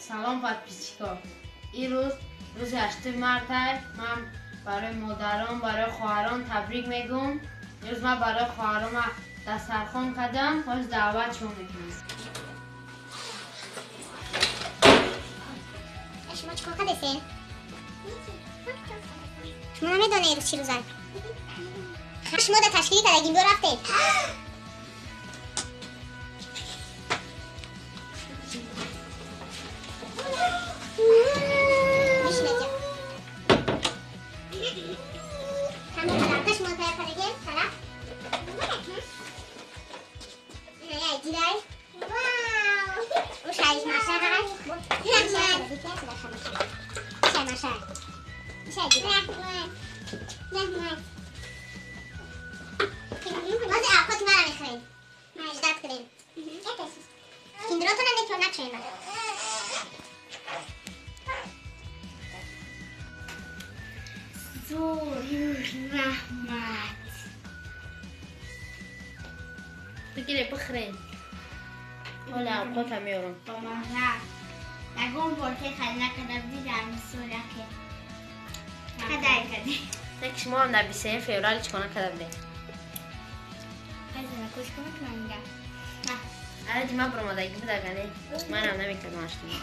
سلام подписчиков. این روز 8 مارت من برای مادران برای خواهران تبریک میگم. روز من برای خواهرام دسترخوان کردم. باز دعوتشون میکنم. شما چیکار کردین؟ شما نمیدونید امروز چی روزه؟ شما در تشکیلی کردگیم دو رفتید. رحمت بگیره بخرین. حالا اوقات میارم. با مهرم نگم بولته خیلی نکده بودی در مسئوله که کدای کدی یک شما هم در 23 فوریه چیکار کرده بودی؟ از نکوش کنم که من میگم الان دیما برآمدگی بوده کنی من هم نمیکردم اشتباه.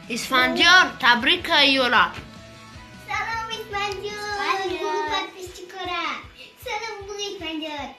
اسفندیار تبریک ایولا. سلام اسفندیار خوب подписчикора. سلام بوی اسفندیار.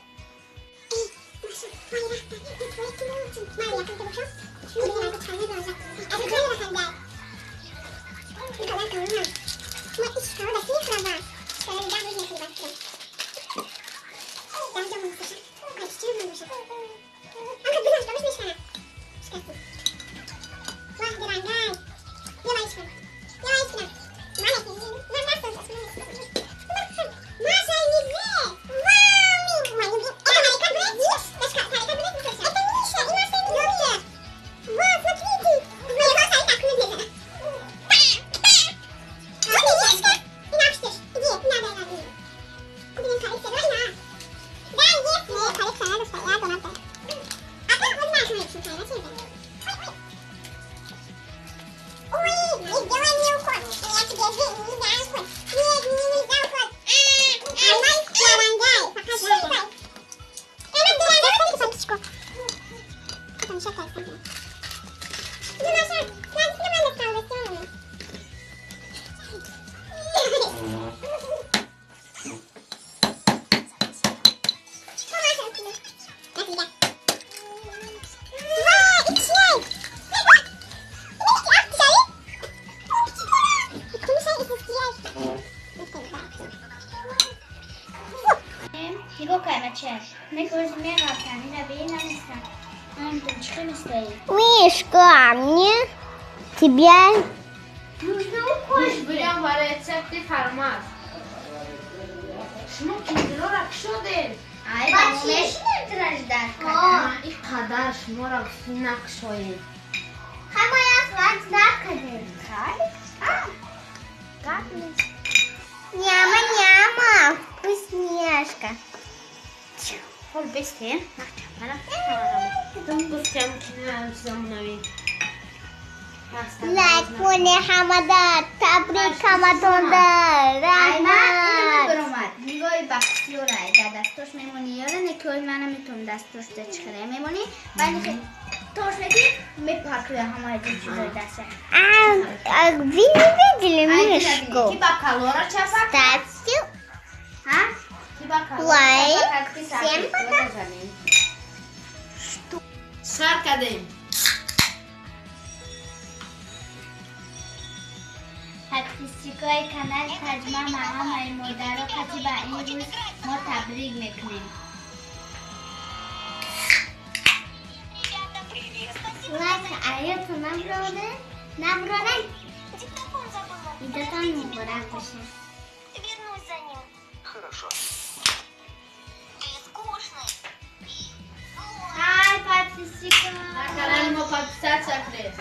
Мишка, а мне тебя... بریم برای رسپت فرماس. شما کیلو را کشیدین. ای بچه‌ش نمیتونش درک کنه. این قدر شما را نکشید. همه از وقت درک کنه. Няма, няма, вкусняшка. حال بسته؟ گفتم که نه زمانوی. لایک کنه همه تبریک همتون در رحمت. برامد نگاهی بخشی و رای در دستاش میمونی یادنه که من میتونم دستاش در چخره میمونی ولی که توش نگی میپاکوی همه چیزای دسته Ви не видели мишку? کی با کالورا چپا؟ Ставьте ها؟ کی با کالورا лайк. چپا؟ Всем пока. سر کردیم. подписчикای کانال تجمع مامان و مادر رو کتی با این روز ما تبریک میکنیم лайк آیتو набрали идётон мубарак باشه Вернусь за ним. Хорошо. Ты скучный. ай подписчикай در کانال ما 500 سفره.